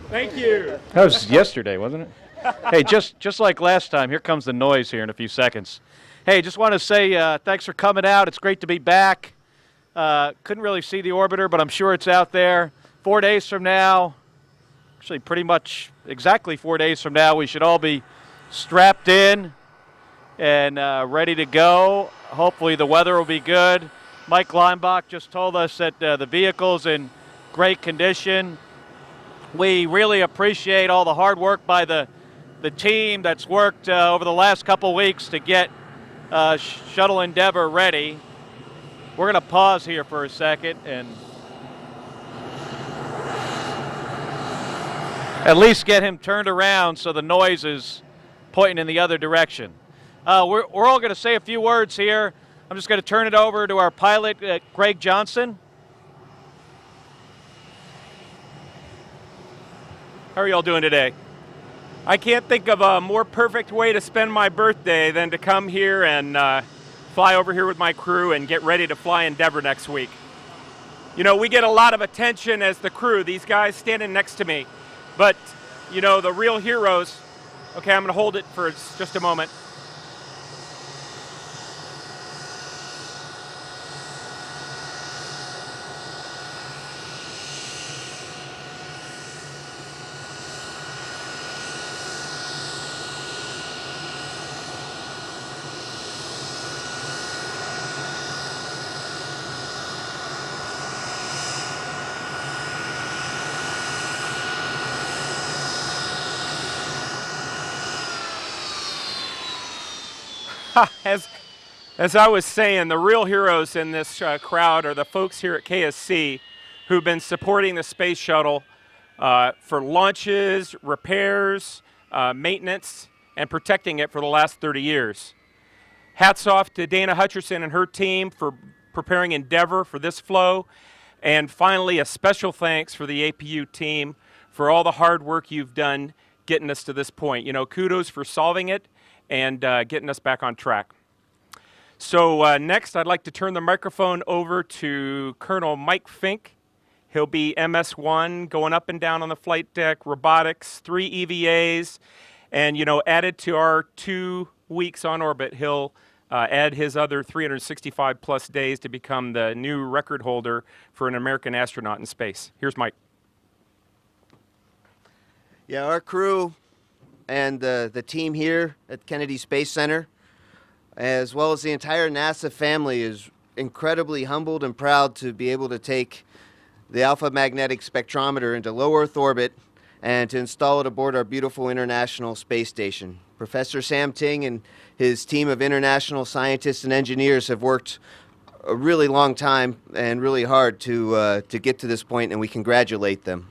Thank you. That was yesterday, wasn't it? Hey, just like last time, here comes the noise here in a few seconds. Hey, just want to say thanks for coming out. It's great to be back. Couldn't really see the orbiter, but I'm sure it's out there. 4 days from now, actually pretty much exactly 4 days from now, we should all be strapped in and ready to go. Hopefully the weather will be good. Mike Leinbach just told us that the vehicle's in great condition. We really appreciate all the hard work by the team that's worked over the last couple weeks to get Shuttle Endeavour ready. We're going to pause here for a second and at least get him turned around so the noise is pointing in the other direction. We're all going to say a few words here. I'm just going to turn it over to our pilot, Greg Johnson. How are you all doing today? I can't think of a more perfect way to spend my birthday than to come here and fly over here with my crew and get ready to fly Endeavour next week. You know, we get a lot of attention as the crew, these guys standing next to me. But, you know, the real heroes, okay, I'm going to hold it for just a moment. As I was saying, the real heroes in this crowd are the folks here at KSC who've been supporting the space shuttle for launches, repairs, maintenance, and protecting it for the last 30 years. Hats off to Dana Hutcherson and her team for preparing Endeavour for this flow. And finally, a special thanks for the APU team for all the hard work you've done getting us to this point. You know, kudos for solving it and getting us back on track. So next, I'd like to turn the microphone over to Colonel Mike Fink. He'll be MS-1, going up and down on the flight deck, robotics, 3 EVAs, and, you know, added to our 2 weeks on orbit, he'll add his other 365-plus days to become the new record holder for an American astronaut in space. Here's Mike. Yeah, our crew and the team here at Kennedy Space Center, as well as the entire NASA family, is incredibly humbled and proud to be able to take the Alpha Magnetic Spectrometer into low Earth orbit and to install it aboard our beautiful International Space Station. Professor Sam Ting and his team of international scientists and engineers have worked a really long time and really hard to get to this point, and we congratulate them.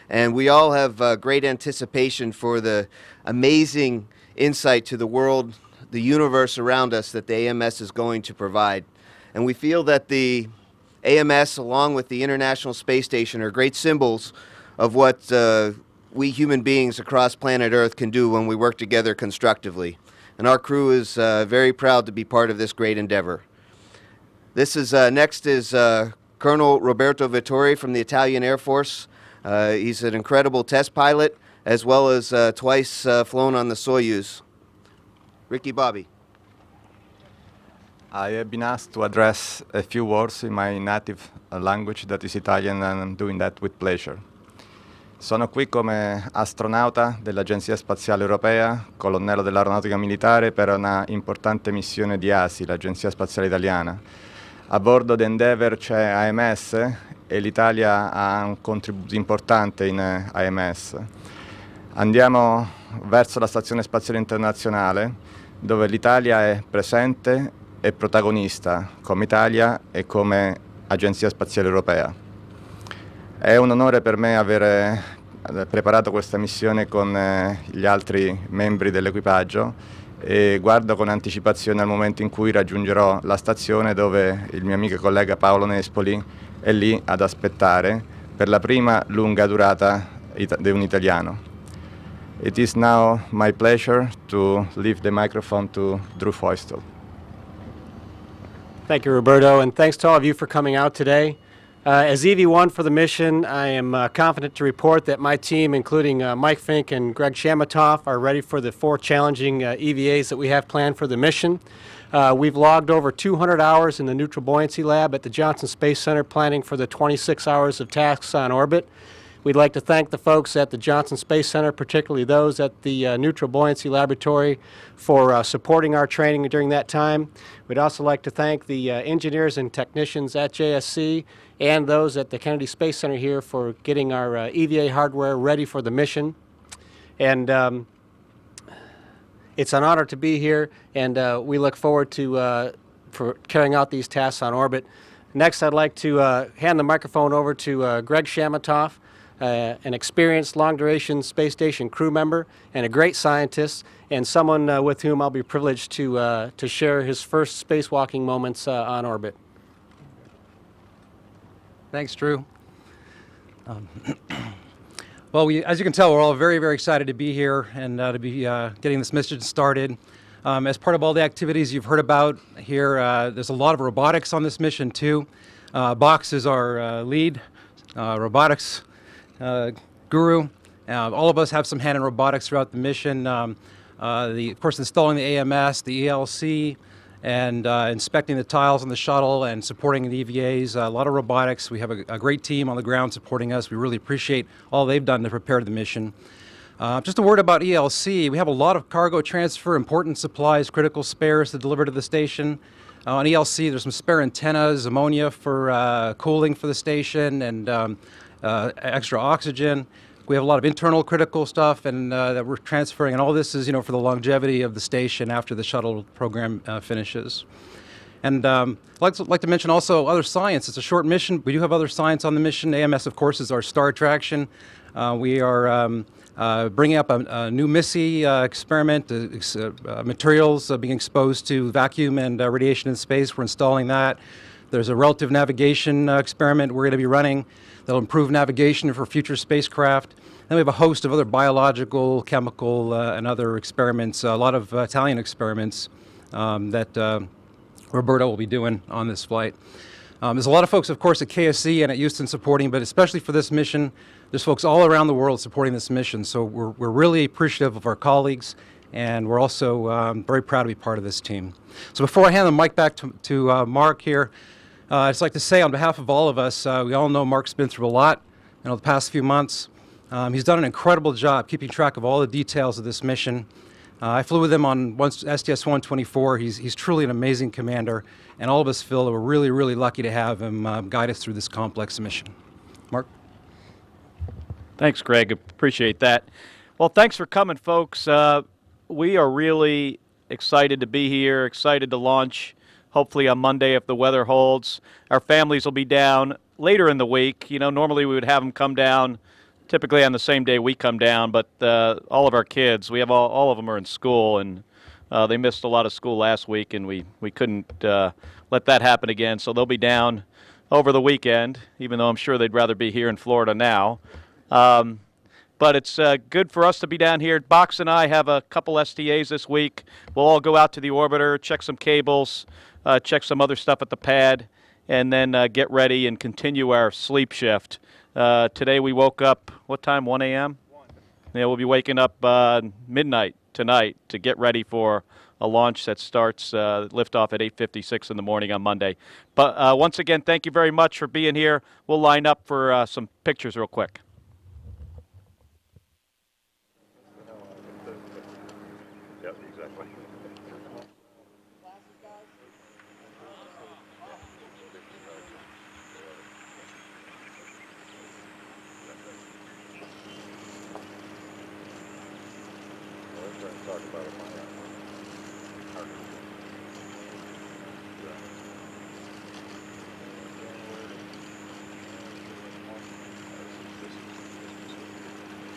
And we all have great anticipation for the amazing insight to the world, the universe around us that the AMS is going to provide. And we feel that the AMS, along with the International Space Station, are great symbols of what we human beings across planet Earth can do when we work together constructively. And our crew is very proud to be part of this great endeavor. This is next is Colonel Roberto Vittori from the Italian Air Force. He's an incredible test pilot, as well as twice flown on the Soyuz. Ricky Bobby. I have been asked to address a few words in my native language, that is Italian, and I'm doing that with pleasure. Sono qui come astronauta dell'Agenzia Spaziale Europea, colonnello dell'Aeronautica Militare per una importante missione di ASI, l'Agenzia Spaziale Italiana. A bordo di Endeavour c'è AMS e l'Italia ha un contributo importante in AMS. Andiamo verso la Stazione Spaziale Internazionale, dove l'Italia è presente e protagonista come Italia e come Agenzia Spaziale Europea. È un onore per me aver preparato questa missione con gli altri membri dell'equipaggio e guardo con anticipazione al momento in cui raggiungerò la stazione dove il mio amico e collega Paolo Nespoli è lì ad aspettare per la prima lunga durata di un italiano. It is now my pleasure to leave the microphone to Drew Feustel. Thank you, Roberto, and thanks to all of you for coming out today. As EV1 for the mission, I am confident to report that my team, including Mike Fink and Greg Shamatoff, are ready for the 4 challenging EVAs that we have planned for the mission. We've logged over 200 hours in the Neutral Buoyancy Lab at the Johnson Space Center, planning for the 26 hours of tasks on orbit. We'd like to thank the folks at the Johnson Space Center, particularly those at the Neutral Buoyancy Laboratory, for supporting our training during that time. We'd also like to thank the engineers and technicians at JSC and those at the Kennedy Space Center here for getting our EVA hardware ready for the mission. And it's an honor to be here, and we look forward to for carrying out these tasks on orbit. Next, I'd like to hand the microphone over to Greg Shamatoff, an experienced long-duration space station crew member and a great scientist, and someone with whom I'll be privileged to share his first spacewalking moments on orbit. Thanks, Drew. Well, as you can tell, we're all very, very excited to be here and to be getting this mission started. As part of all the activities you've heard about here, there's a lot of robotics on this mission too. Box is our lead robotics guru. All of us have some hand in robotics throughout the mission. Of course, installing the AMS, the ELC, and inspecting the tiles on the shuttle and supporting the EVAs. A lot of robotics. We have a great team on the ground supporting us. We really appreciate all they've done to prepare the mission. Just a word about ELC. We have a lot of cargo transfer, important supplies, critical spares to deliver to the station. On ELC, there's some spare antennas, ammonia for cooling for the station, and extra oxygen. We have a lot of internal critical stuff and that we're transferring, and all this is, for the longevity of the station after the shuttle program finishes. And I'd like to mention also other science. It's a short mission. We do have other science on the mission. AMS, of course, is our star attraction. We are bringing up a new MISSI experiment, materials being exposed to vacuum and radiation in space. We're installing that. There's a relative navigation experiment we're going to be running that'll improve navigation for future spacecraft. Then we have a host of other biological, chemical, and other experiments, a lot of Italian experiments that Roberto will be doing on this flight. There's a lot of folks, of course, at KSC and at Houston supporting, but especially for this mission, there's folks all around the world supporting this mission. So we're really appreciative of our colleagues, and we're also very proud to be part of this team. So before I hand the mic back to Mark here, I'd just like to say on behalf of all of us, we all know Mark's been through a lot the past few months. He's done an incredible job keeping track of all the details of this mission. I flew with him on STS-124. He's truly an amazing commander, and all of us feel that we're really, really lucky to have him guide us through this complex mission. Mark? Thanks, Greg. Appreciate that. Well, thanks for coming, folks. We are really excited to be here, excited to launch, hopefully on Monday if the weather holds. Our families will be down later in the week. Normally we would have them come down typically on the same day we come down, but all of our kids, we have all of them are in school, and they missed a lot of school last week, and we couldn't let that happen again. So they'll be down over the weekend, even though I'm sure they'd rather be here in Florida now. But it's good for us to be down here. Box and I have a couple STAs this week. We'll all go out to the orbiter, check some cables, check some other stuff at the pad, and then get ready and continue our sleep shift. Today we woke up, what time, 1 a.m.? 1. Yeah, we'll be waking up midnight tonight to get ready for a launch that starts liftoff at 8:56 in the morning on Monday. But once again, thank you very much for being here. We'll line up for some pictures real quick. Yep, exactly.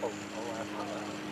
Oh, I'll ask